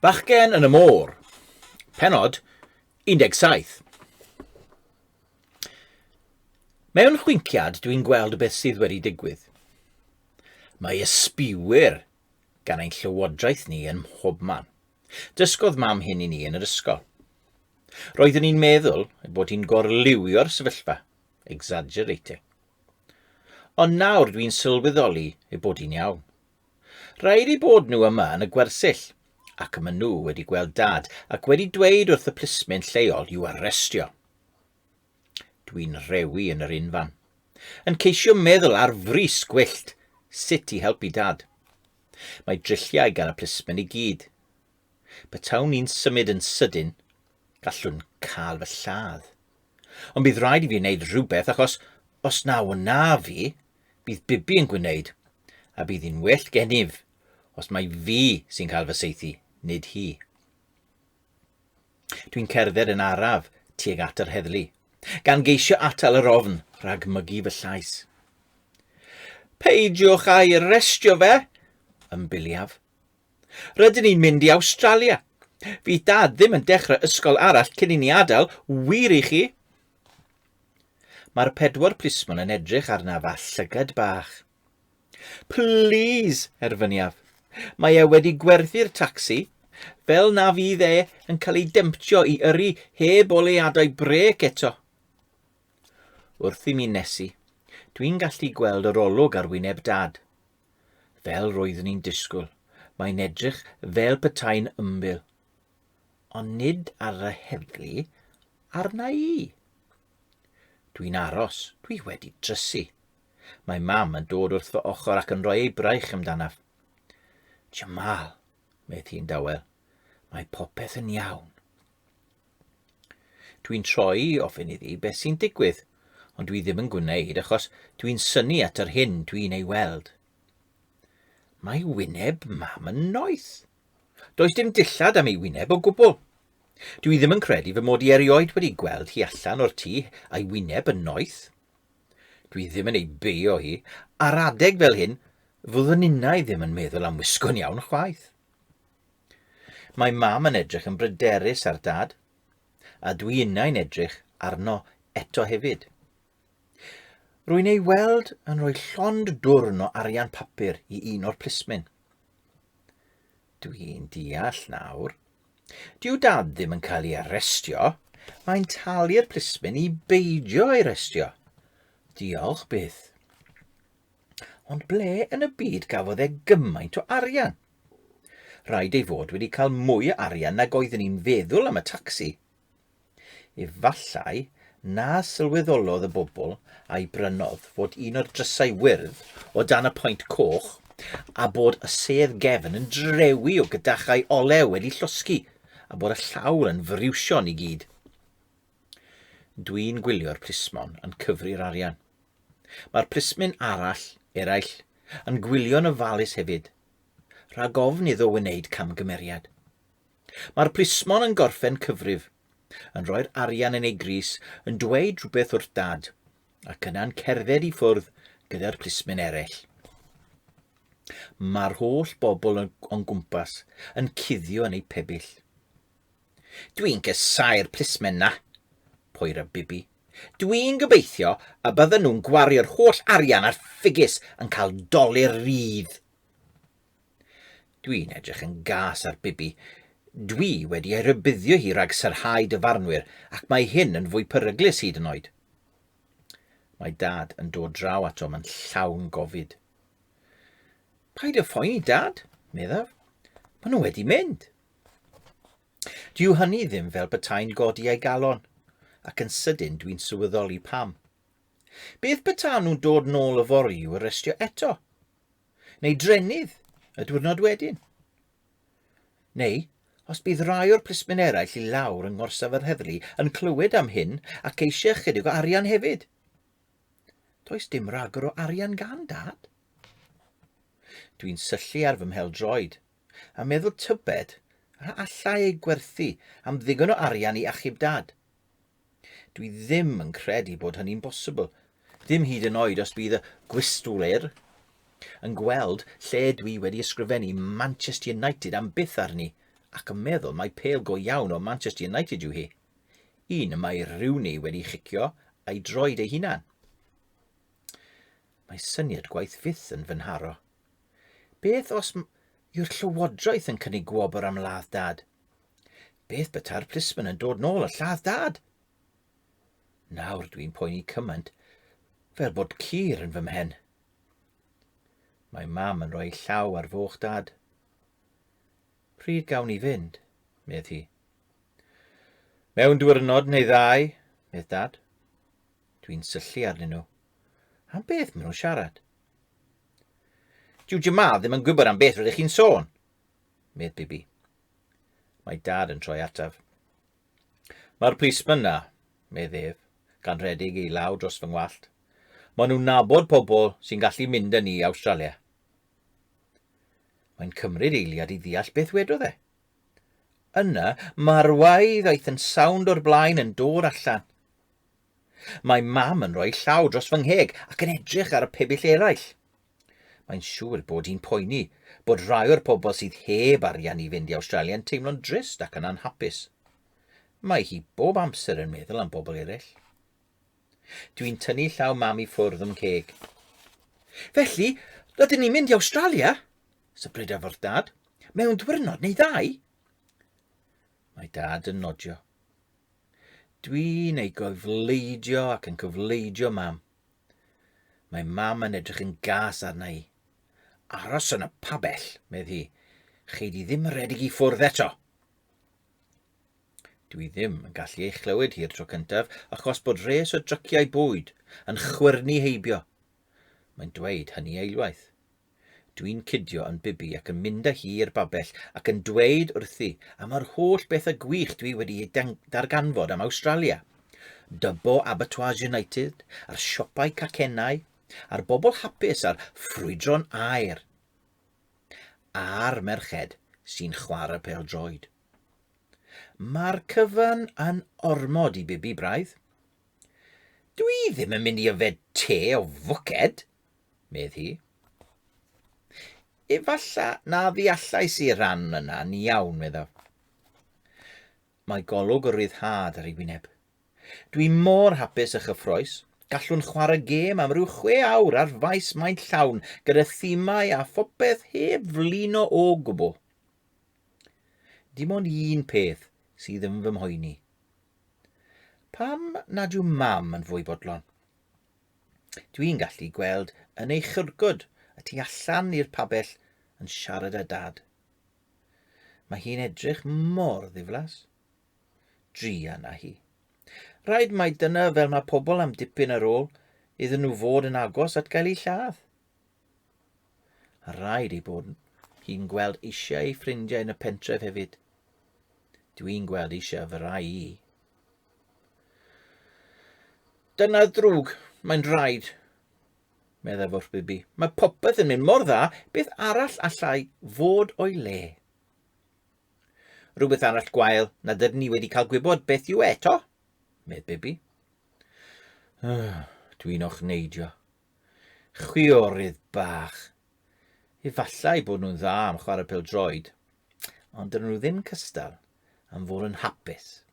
Bachgen yn y môr, Pennod 17. Mewn chwinciad dwi'n gweld beth sydd wedi digwydd. Mae ysbiwyr gan ein llywodraeth ni yn mhobman. Dysgodd mam hyn I ni yn yr ysgol. Roeddwn ni'n meddwl bod hi'n gorliwio'r sefyllfa, exaggerating. Ond nawr dwi'n sylweddoli bod hi'n iawn. Rhaid I bod nhw yma yn y gwersyll, ac yma nhw wedi gweld dad ac wedi dweud wrth y plismyn lleol i'w arestio. Dwi'n rewi yn yr unfan, yn ceisio meddwl ar frys gwyllt sut I helpu dad. Mae drilliau gan y plismyn I gyd. Betawn ni'n symud yn sydyn, gallwn cael fy lladd. Ond bydd rhaid I fi wneud rhywbeth achos os na fi, bydd Bibi yn gwneud, a bydd hi'n well gennyf os mae fi sy'n cael fy saethu, nid hi. Dwi'n cerdded yn araf tuag at yr heddlu, gan geisio atal yr ofn rhag mygu fy llais. Peidiwch a'i arestio fe, ymbiliaf. Rydyn ni'n mynd I Awstralia. Fydd dad ddim yn dechrau ysgol arall cyn I ni adael, wir I chi. Mae'r 4 plismon yn edrych arnaf â llygad bach. Please, erfyniaf. Mae wedi gwerthu'r tacsi, fel na fydd yn cael ei demptio I yrru heb oleadau brec eto. Wrth I mi nesu, dwi'n gallu gweld yr olwg ar wyneb dad. Fel roeddwn i'n disgwyl, mae'n edrych fel petai'n ymbil. Ond nid ar y heddlu, arna I. Dwi'n aros, dwi wedi drysu. Mae mam yn dod wrth fy ochr ac yn rhoi ei braich amdanaf. Jamal, medd hi'n dawel, mae popeth yn iawn. Dwi'n troi ofyn iddi beth sy'n digwydd, ond dwi ddim yn gwneud achos dwi'n synnu at yr hyn dwi'n ei weld. Mae wyneb mam yn noeth. Does dim dillad am ei wyneb o gwbl. Dwi ddim yn credu fy mod I erioed wedi gweld hi allan o'r tŷ a'i wyneb yn noeth. Dwi ddim yn ei beio hi, ar adeg fel hyn, fyddwn innau ddim yn meddwl am wisgo'n iawn chwaith. Mae mam yn edrych yn bryderus ar dad, a dwi innau'n edrych arno eto hefyd. Rwy'n ei weld yn rhoi llond dwrn o arian papur I un o'r plismyn. Dwi'n deall nawr. Dyw dad ddim yn cael ei arestio, mae'n talu'r plismyn I beidio ei arestio. Diolch byth. Ond ble yn y byd gafodd gymaint o arian? Rhaid ei fod wedi cael mwy o arian nag oeddwn ni'n feddwl am y tacsi. Efallai na sylweddolodd y bobl a'i brynodd fod un o'r drysau wyrdd o dan y pwynt coch a bod y sedd gefn yn drewi o gydachau olew wedi llosgu a bod y llawr yn friwsion I gyd. Dwi'n gwylio'r plismon yn cyfri'r arian. Mae'r plismyn eraill yn gwylio'n ofalus hefyd, rhag ofn iddo wneud camgymeriad. Mae'r plismon yn gorffen cyfrif, yn rhoi'r arian yn ei grys, yn dweud rhywbeth wrth dad, ac yna'n cerdded I ffwrdd gyda'r plismyn eraill. Mae'r holl bobl o'n gwmpas yn cuddio yn ei pebyll. Dwi'n casau'r plismyn na, poer y Bibi. Dwi'n gobeithio a bydden nhw'n gwario'r holl arian ar ffigys yn cael dolir rydd. Dwi'n edrych yn gas ar Bibi. Dwi wedi ei rybuddio hi rhag syrhau dyfarnwyr ac mae hyn yn fwy peryglus hyd yn oed. Mae dad yn dod draw atom yn llawn gofid. Paid y phoeni dad, meddaf. Maen nhw wedi mynd. Dyw hynny ddim fel betai'n godi ei galon. Ac yn sydyn dwi'n sylweddoli pam. Beth betawn nhw'n dod nôl y fori i'w arestio eto? Neu drenydd y diwrnod wedyn? Neu, os bydd rai o'r plismyn eraill I lawr yng ngorsaf yr heddlu yn clywed am hyn ac eisiau chydig o arian hefyd? Does dim ragor o arian gan dad? Dwi'n syllu ar fy mheldroed a meddwl tybed a allai ei gwerthu am ddigon o arian I achub dad. Dwi ddim yn credu bod hynny'n bosibl, ddim hyd yn oed os bydd y gwystwyr yn gweld lle dwi wedi ysgrifennu Manchester United am byth arni ac yn meddwl mae pêl go iawn o Manchester United yw hi. Un y mae rhywni wedi chicio a'i droed ei hunan. Mae syniad gwaith fyth yn fy nharo. Beth os yw'r llywodraeth yn cynnig gwobr am ladd dad? Beth beta'r plismon yn dod nôl y lladd dad? Nawr dwi'n poeni cymaint, fel bod cur yn fy mhen. Mae mam yn rhoi llaw ar foch dad. Pryd gawn ni fynd, medd hi. Mewn diwrnod neu ddau, medd dad. Dwi'n syllu arnyn nhw. Am beth maen nhw'n siarad? Dyw Jamal ddim yn gwybod am beth rydych chi'n sôn, medd Bibi. Mae dad yn troi ataf. Mae'r plismon na, medd ef, gan redig ei law dros fy ngwallt. Maen nhw'n nabod pobl sy'n gallu mynd â ni i Awstralia. Mae'n cymryd eiliad i ddeall beth wedodd e. Yna, mae'r waedd aeth yn sawnd o'r blaen yn dod allan. Mae mam yn rhoi llaw dros fy ngheg ac yn edrych ar y pebyll eraill. Mae'n siŵr bod hi'n poeni bod rai o'r pobl sydd heb arian i fynd i Awstralia yn teimlo'n drist ac yn anhapus. Mae hi bob amser yn meddwl am bobl eraill. Dwi'n tynnu llaw mam i ffwrdd ym ceg. Felly, rydyn ni'n mynd i Awstralia? Sybrydafodd dad. Mewn diwrnod neu ddau? Mae dad yn nodio. Dwi'n ei gyfleidio ac yn cyfleidio mam. Mae mam yn edrych yn gas arna i. Aros yn y pabell, medd hi. Cheid i ddim redig i ffwrdd eto. Dwi ddim yn gallu ei chlywed hi'r tro cyntaf achos bod res o dryciau bwyd yn chwyrnu heibio. Mae'n dweud hynny eilwaith. Dwi'n cydio yn Bibi ac yn mynd â hi i'r babell ac yn dweud wrthi am yr holl bethau gwych dwi wedi darganfod am Awstralia. Dybo Abattoirs United, a'r siopau cacennau, a'r bobl hapus a'r ffrwydron aer. A'r merched sy'n chwarae pêl-droed. Mae'r cyfan yn ormod i Bibi braidd. Dwi ddim yn mynd i yfed te o fwced, medd hi. Efalla na ddeallais i'r ran yna'n iawn, meddaf. Mae golwg o ryddhad ar ei wyneb. Dwi mor hapus a chyffroes, gallwn chwarae gêm am ryw 6 awr ar faes mae'n llawn gyda themau a phopeth heb flino o gwbl. Dim ond un peth sydd yn fy mhoeni. Pam nad yw mam yn fwy bodlon? Dwi'n gallu gweld yn ei chyrgod y tu allan i'r pabell yn siarad â dad. Mae hi'n edrych mor ddiflas. Dria na hi. Rhaid mai dyna fel mae pobl am dipyn ar ôl iddyn nhw fod yn agos at gael ei lladd. A rhaid ei bod hi'n gweld eisiau ei ffrindiau yn y pentref hefyd. Dwi'n gweld eisiau fy rai i. Dyna ddrwg, mae'n rhaid, meddaf wrth Bibi. Mae popeth yn mynd mor dda, beth arall allai fod o'i le. Rhywbeth arall gwael na dydyn ni wedi cael gwybod beth yw eto, medd Bibi. Dwi'n ochneidio. Chwiorydd bach. Efallai bod nhw'n dda am chwarae pêl-droed, ond dyn nhw ddim cystal am fod yn hapus.